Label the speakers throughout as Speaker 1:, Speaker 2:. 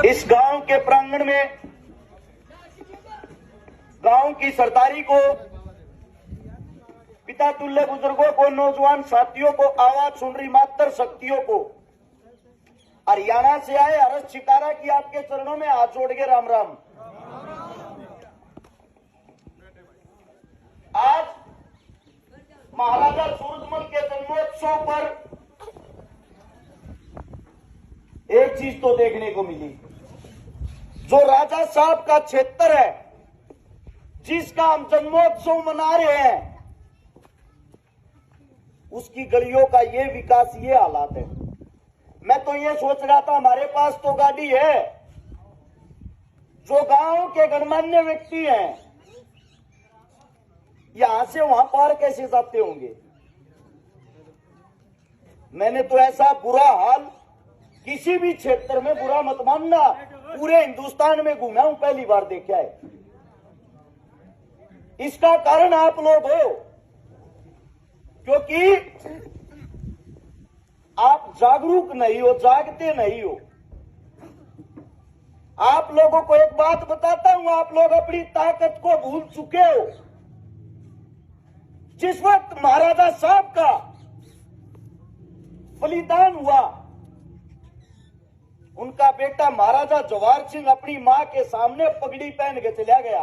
Speaker 1: इस गांव के प्रांगण में गांव की सरदारी को, पिता तुल्य बुजुर्गों को, नौजवान साथियों को, आवाज सुन रही मात्र शक्तियों को, हरियाणा से आए हर्ष शिकारा की आपके चरणों में हाथ जोड़ के राम राम। आज महाराजा सूरजमल के जन्मोत्सव पर एक चीज तो देखने को मिली। जो राजा साहब का क्षेत्र है, जिसका हम जन्मोत्सव मना रहे हैं, उसकी गलियों का ये विकास, ये हालात है। मैं तो ये सोच रहा था, हमारे पास तो गाड़ी है, जो गांव के गणमान्य व्यक्ति हैं, यहां से वहां पार कैसे जाते होंगे। मैंने तो ऐसा बुरा हाल किसी भी क्षेत्र में, बुरा मत मानना, पूरे हिंदुस्तान में घूमा हूं, पहली बार देखा है। इसका कारण आप लोग हो, क्योंकि आप जागरूक नहीं हो, जागते नहीं हो। आप लोगों को एक बात बताता हूं, आप लोग अपनी ताकत को भूल चुके हो। जिस वक्त महाराजा साहब का बलिदान हुआ, उनका बेटा महाराजा जवाहर सिंह अपनी मां के सामने पगड़ी पहन के चला गया,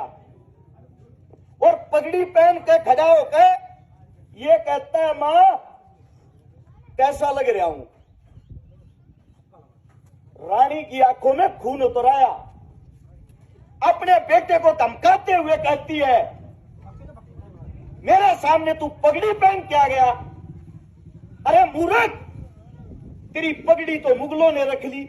Speaker 1: और पगड़ी पहन के खड़ा होकर ये कहता है, मां कैसा लग रहा हूं। रानी की आंखों में खून उतर आया। अपने बेटे को धमकाते हुए कहती है, मेरे सामने तू पगड़ी पहन के आ गया। अरे मूर्ख, तेरी पगड़ी तो मुगलों ने रख ली।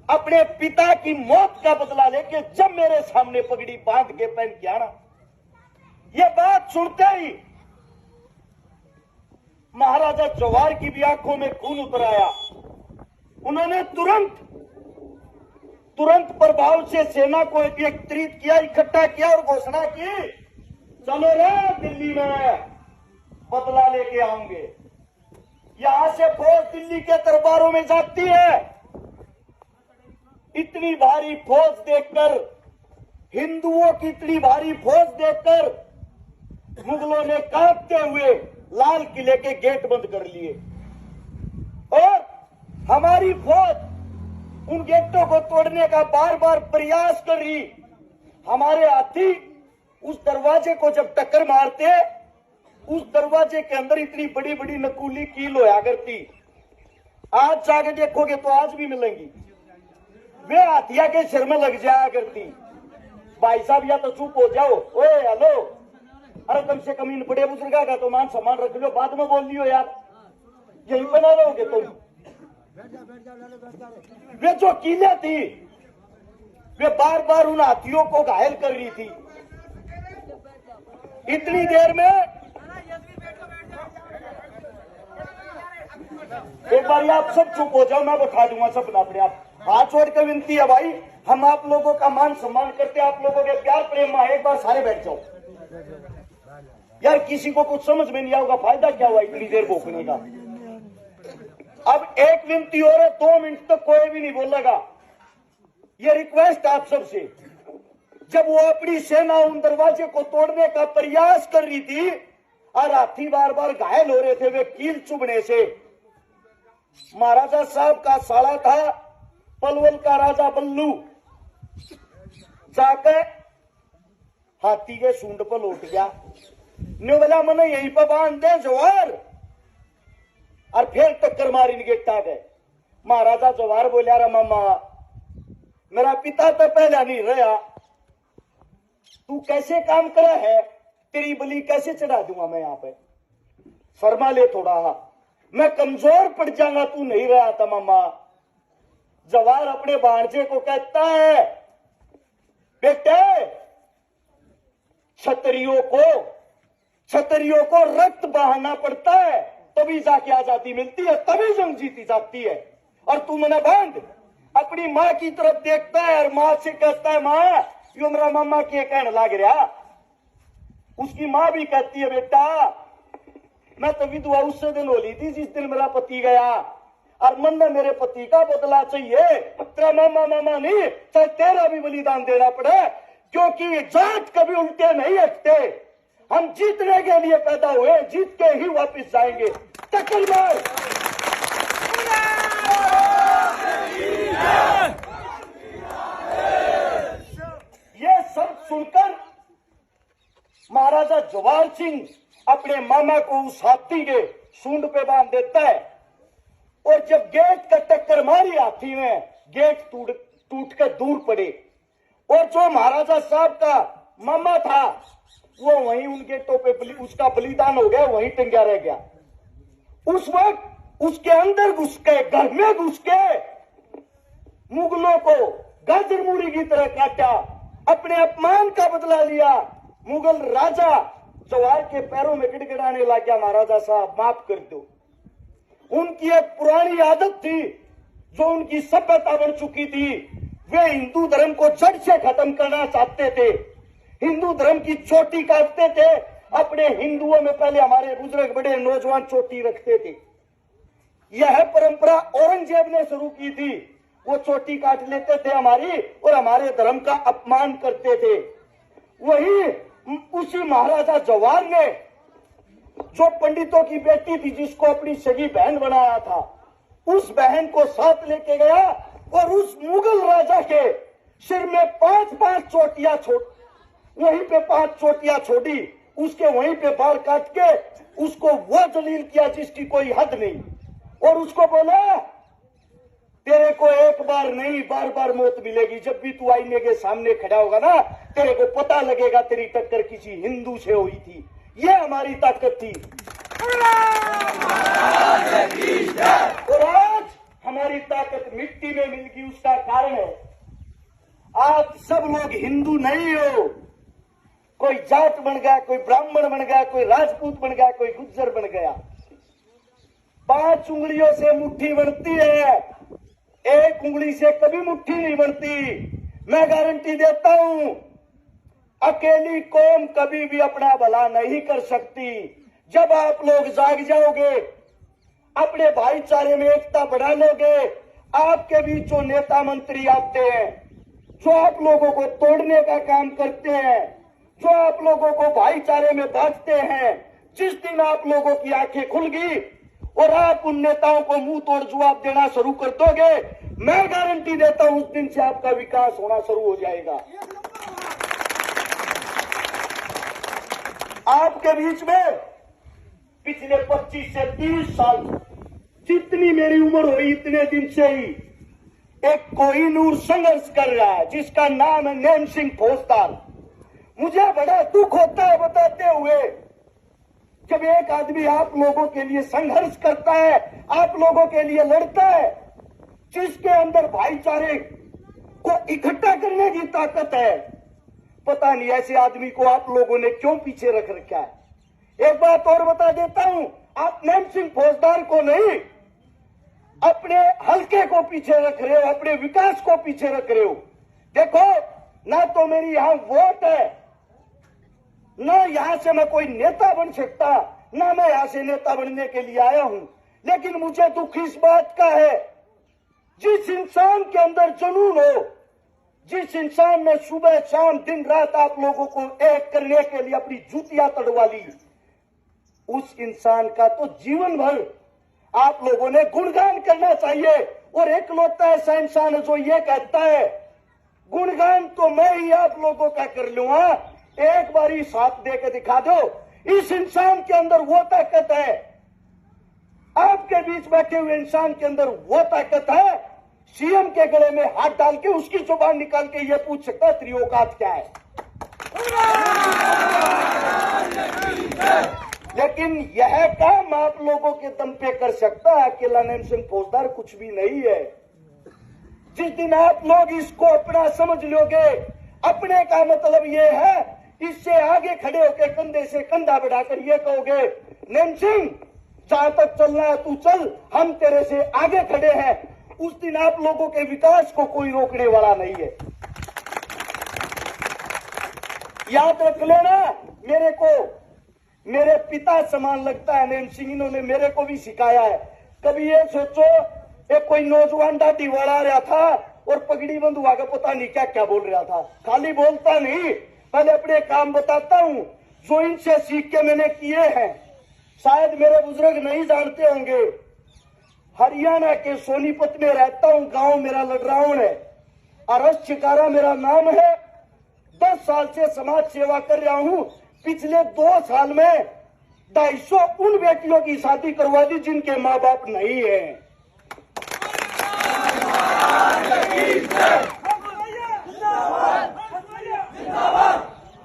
Speaker 1: अपने पिता की मौत का बदला लेके जब मेरे सामने पगड़ी बांध के पहन के आना। ये बात सुनते ही महाराजा जवाहर की भी आंखों में खून उतर आया। उन्होंने तुरंत प्रभाव से सेना को एकत्रित किया, इकट्ठा किया और घोषणा की, चलो रे दिल्ली में बदला लेके आऊंगे। यहां से फौज दिल्ली के दरबारों में जाती है। इतनी भारी फौज देखकर, हिंदुओं की इतनी भारी फौज देखकर मुगलों ने कांपते हुए लाल किले के गेट बंद कर लिए, और हमारी फौज उन गेटों को तोड़ने का बार बार प्रयास कर रही। हमारे हाथी उस दरवाजे को जब टक्कर मारते, उस दरवाजे के अंदर इतनी बड़ी बड़ी नकूली कील होया करती। आज जाके देखोगे तो आज भी मिलेंगी। वे हाथिया के सिर में लग जाया करती। भाई साहब, या तो चुप हो जाओ। ओए हेलो, अरे कम से कम इन बड़े बुजुर्गा का तो मान सम्मान रख लो, बाद में बोल लियो यार। यही बना रहोगे तुम। वे जो कीलें थी, वे बार बार उन हाथियों को घायल कर रही थी। इतनी देर में एक बार आप सब चुप हो जाओ, मैं बता दूंगा सब अपने आप। हाथ छोड़ कर विनती है भाई, हम आप लोगों का मान सम्मान करते, आप लोगों के प्यार प्रेम में एक बार सारे बैठ जाओ यार। किसी को कुछ समझ में नहीं आएगा, फायदा क्या हुआ इतनी देर भोंकने का। अब एक विनती और है, 2 मिनट तक कोई भी नहीं बोलेगा। ये रिक्वेस्ट आप सबसे। जब वो अपनी सेना उन दरवाजे को तोड़ने का प्रयास कर रही थी और हाथी बार बार घायल हो रहे थे वे कील चुभने से, महाराजा साहब का साला था पलवल का राजा बल्लू, जाकर हाथी के सूंड पर लौट गया। बोला मैंने यहीं पर बांध दे जवाहर, और फिर टक्कर मारी निगेटा गए। महाराजा जवाहर बोलिया, रे मामा, मेरा पिता तो पहला नहीं रहा, तू कैसे काम करे है, तेरी बलि कैसे चढ़ा दूंगा मैं यहाँ पे। शर्मा ले थोड़ा, मैं कमजोर पड़ जाऊंगा, तू नहीं रहा था मामा। जवाहर अपने भांजे को कहता है, बेटे क्षत्रियों को रक्त बहाना पड़ता है, तभी जाके आजादी मिलती है, तभी जंग जीती जाती है। और तू मना बांध, अपनी माँ की तरफ देखता है और माँ से कहता है, माँ यो मेरा मामा के कहने लग रहा। उसकी माँ भी कहती है, बेटा मैं तो विधवा उससे दिन होली थी जिस दिन मेरा पति गया, और मन में मेरे पति का बदला चाहिए, तेरा मामा मामा नहीं, चाहे तेरा भी बलिदान देना पड़े, क्योंकि ये जात कभी उल्टे नहीं हटते। हम जीतने के लिए पैदा हुए, जीत के ही वापस जाएंगे। टक्कर मार। ये सब सुनकर महाराजा जवाहर सिंह अपने मामा को उस हाथी के सूंड पे बांध देता है, और जब गेट का टक्कर मारी हाथी में, गेट टूट कर दूर पड़े, और जो महाराजा साहब का मामा था वो वहीं उन गेटों पे उसका बलिदान हो गया, वहीं टंगा रह गया। उस वक्त उसके अंदर घुस के, घर में घुस के मुगलों को गाजर मूली की तरह काटा, अपने अपमान का बदला लिया। मुगल राजा जवाहर के पैरों में गिड़गिड़ाने लग गया, महाराजा साहब माफ कर दो। उनकी एक पुरानी आदत थी, जो उनकी सभ्यता बन चुकी थी, वे हिंदू धर्म को जड़ से खत्म करना चाहते थे, हिंदू धर्म की चोटी काटते थे। अपने हिंदुओं में पहले हमारे बुजुर्ग बड़े नौजवान चोटी रखते थे, यह परंपरा औरंगजेब ने शुरू की थी। वो चोटी काट लेते थे हमारी, और हमारे धर्म का अपमान करते थे। वही उसी महाराजा जवाहर ने, जो पंडितों की बेटी थी, जिसको अपनी सगी बहन बनाया था, उस बहन को साथ लेके गया और उस मुगल राजा के सिर में 5-5 चोटियां वहीं पे 5 चोटियां छोड़ी, उसके वहीं पे बाल काट के उसको वो जलील किया जिसकी कोई हद नहीं, और उसको बोला तेरे को एक बार नहीं बार बार मौत मिलेगी। जब भी तू आईने के सामने खड़ा होगा ना, तेरे को पता लगेगा तेरी टक्कर किसी हिंदू से हुई थी। ये हमारी ताकत थी, और आज हमारी ताकत मिट्टी में मिल गई। उसका कारण है आज सब लोग हिंदू नहीं हो, कोई जाट बन गया, कोई ब्राह्मण बन गया, कोई राजपूत बन गया, कोई गुज्जर बन गया। 5 उंगलियों से मुट्ठी बनती है, एक उंगली से कभी मुट्ठी नहीं बनती। मैं गारंटी देता हूं, अकेली कौम कभी भी अपना भला नहीं कर सकती। जब आप लोग जाग जाओगे, अपने भाईचारे में एकता बढ़ा लोगे, आपके बीच जो नेता मंत्री आते हैं, जो आप लोगों को तोड़ने का काम करते हैं, जो आप लोगों को भाईचारे में बांटते हैं, जिस दिन आप लोगों की आंखें खुल गई और आप उन नेताओं को मुंह तोड़ जवाब देना शुरू कर दोगे, मैं गारंटी देता हूं उस दिन से आपका विकास होना शुरू हो जाएगा। आपके बीच में पिछले 25 से 30 साल, जितनी मेरी उम्र हुई इतने दिन से ही एक कोहिनूर संघर्ष कर रहा है, जिसका नाम है नैन सिंह फौजदार। मुझे बड़ा दुख होता है बताते हुए, जब एक आदमी आप लोगों के लिए संघर्ष करता है, आप लोगों के लिए लड़ता है, जिसके अंदर भाईचारे को इकट्ठा करने की ताकत है, पता नहीं ऐसे आदमी को आप लोगों ने क्यों पीछे रख रखा है। एक बात और बता देता हूं, आप नैन सिंह फौजदार को नहीं, अपने हल्के को पीछे रख रहे हो, अपने विकास को पीछे रख रहे हो। देखो, ना तो मेरी यहां वोट है, ना यहां से मैं कोई नेता बन सकता, ना मैं यहां से नेता बनने के लिए आया हूं, लेकिन मुझे दुख इस बात का है, जिस इंसान के अंदर जुनून हो, जिस इंसान ने सुबह शाम दिन रात आप लोगों को एक करने के लिए अपनी जूतियां तड़वा ली, उस इंसान का तो जीवन भर आप लोगों ने गुणगान करना चाहिए। और एकलौता ऐसा इंसान है जो ये कहता है, गुणगान तो मैं ही आप लोगों का कर लूंगा, एक बारी साथ दे के दिखा दो। इस इंसान के अंदर वो ताकत है, आपके बीच बैठे हुए इंसान के अंदर वो ताकत है, सीएम के गले में हाथ डाल के उसकी जुबान निकाल के ये पूछ सकता है तेरी औकात क्या है। लेकिन यह काम आप लोगों के दम पे कर सकता है, अकेला नैन सिंह फौजदार कुछ भी नहीं है। जिस दिन आप लोग इसको अपना समझ लोगे, अपने का मतलब ये है, इससे आगे खड़े होकर कंधे से कंधा बढ़ाकर ये कहोगे, नैन सिंह जहां तक चलना है तू चल, हम तेरे से आगे खड़े हैं, उस दिन आप लोगों के विकास को कोई रोकने वाला नहीं है। याद रख लेना, मेरे को मेरे पिता समान लगता है नैन सिंह, इन्होंने मेरे को भी सिखाया है। कभी ये सोचो एक कोई नौजवान दाढ़ी वाला रहा था और पगड़ी बंधुआ का पता नहीं क्या क्या बोल रहा था। खाली बोलता नहीं, पहले अपने काम बताता हूँ जो इनसे सीख के मैंने किए हैं। शायद मेरे बुजुर्ग नहीं जानते होंगे, हरियाणा के सोनीपत में रहता हूँ। गांव मेरा लडरावण है, अरस चिकारा मेरा नाम है। 10 साल से समाज सेवा कर रहा हूँ। पिछले 2 साल में 250 उन बेटियों की शादी करवा दी जिनके माँ बाप नहीं है।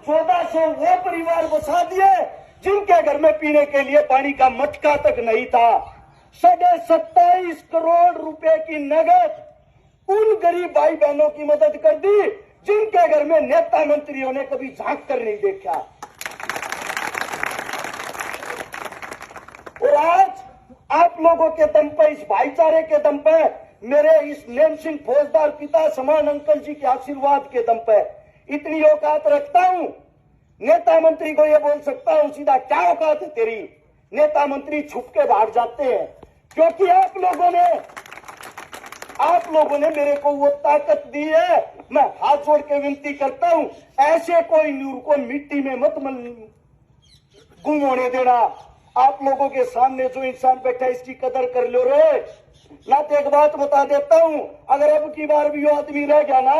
Speaker 1: 1400 वो परिवार बसा दिए जिनके घर में पीने के लिए पानी का मटका तक नहीं था। 27.5 करोड़ रुपए की नगद उन गरीब भाई बहनों की मदद कर दी जिनके घर में नेता मंत्रियों ने कभी झांक कर नहीं देखा। और आज आप लोगों के दम पर, इस भाईचारे के दम पर, मेरे इस नेम सिंह फौजदार पिता समान अंकल जी के आशीर्वाद के दम पर इतनी औकात रखता हूं। नेता मंत्री को यह बोल सकता हूं सीधा, क्या औकात है तेरी? नेता मंत्री छुप के भाग जाते हैं क्योंकि आप लोगों ने मेरे को वो ताकत दी है। मैं हाथ जोड़ के विनती करता हूं, ऐसे कोई नूर को मिट्टी में मत गुम होने देना। आप लोगों के सामने जो इंसान बैठा है इसकी कदर कर लो रे। ना तो एक बात बता देता हूं, अगर अब की बार भी यो आदमी रह गया ना,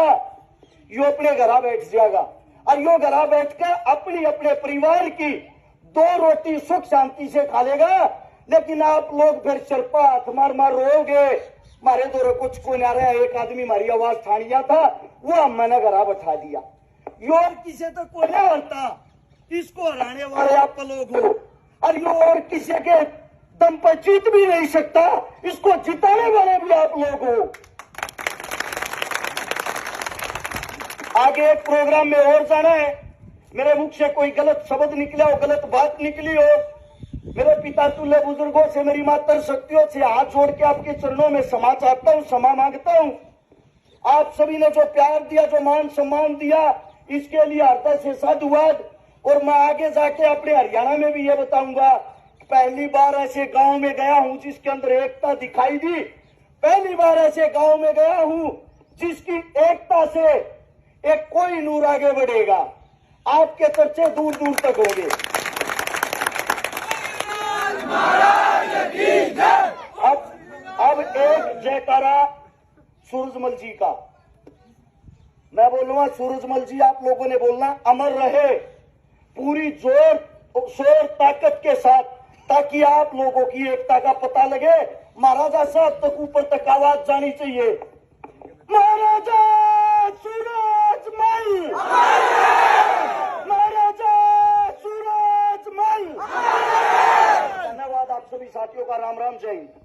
Speaker 1: यो अपने घर बैठ जाएगा और यो घर बैठकर अपने परिवार की 2 रोटी सुख शांति से खा लेगा। लेकिन आप लोग फिर सिरपा हाथ मार मार रोगे, मारे दो कुछ को ना रहा। एक आदमी मारी आवाज ठानिया था, वो मैंने घर बैठा दिया। यो और किसी तो को नहीं हरता, इसको हराने वाले आप लोग हो। और यो और किसी के दम पर जीत भी नहीं सकता, इसको जिताने वाले भी आप लोग हो। आगे एक प्रोग्राम में और जाना है। मेरे मुख से कोई गलत शब्द निकला हो, गलत बात निकली हो, मेरे पिता तुल्य बुजुर्गों से, मेरी मातर शक्तियों से हाथ जोड़ के आपके चरणों में क्षमा चाहता हूं, क्षमा मांगता हूं। आप सभी ने जो प्यार दिया, जो मान सम्मान दिया, इसके लिए हृदय से साधुवाद। और मैं आगे जाके अपने हरियाणा में भी ये बताऊंगा, पहली बार ऐसे गांव में गया हूं जिसके अंदर एकता दिखाई दी। पहली बार ऐसे गांव में गया हूं जिसकी एकता से एक कोई नूर आगे बढ़ेगा। आपके चर्चे दूर दूर तक होंगे। अब एक जयकारा सूरजमल जी का मैं बोलूंगा। सूरजमल जी आप लोगों ने बोलना, अमर रहे पूरी जोर शोर ताकत के साथ, ताकि आप लोगों की एकता का पता लगे। महाराजा साहब तक ऊपर तक आवाज जानी चाहिए। महाराजा सूरजमल, महाराजा सूरजमल। धन्यवाद आप सभी साथियों का। राम राम, जय हिंद।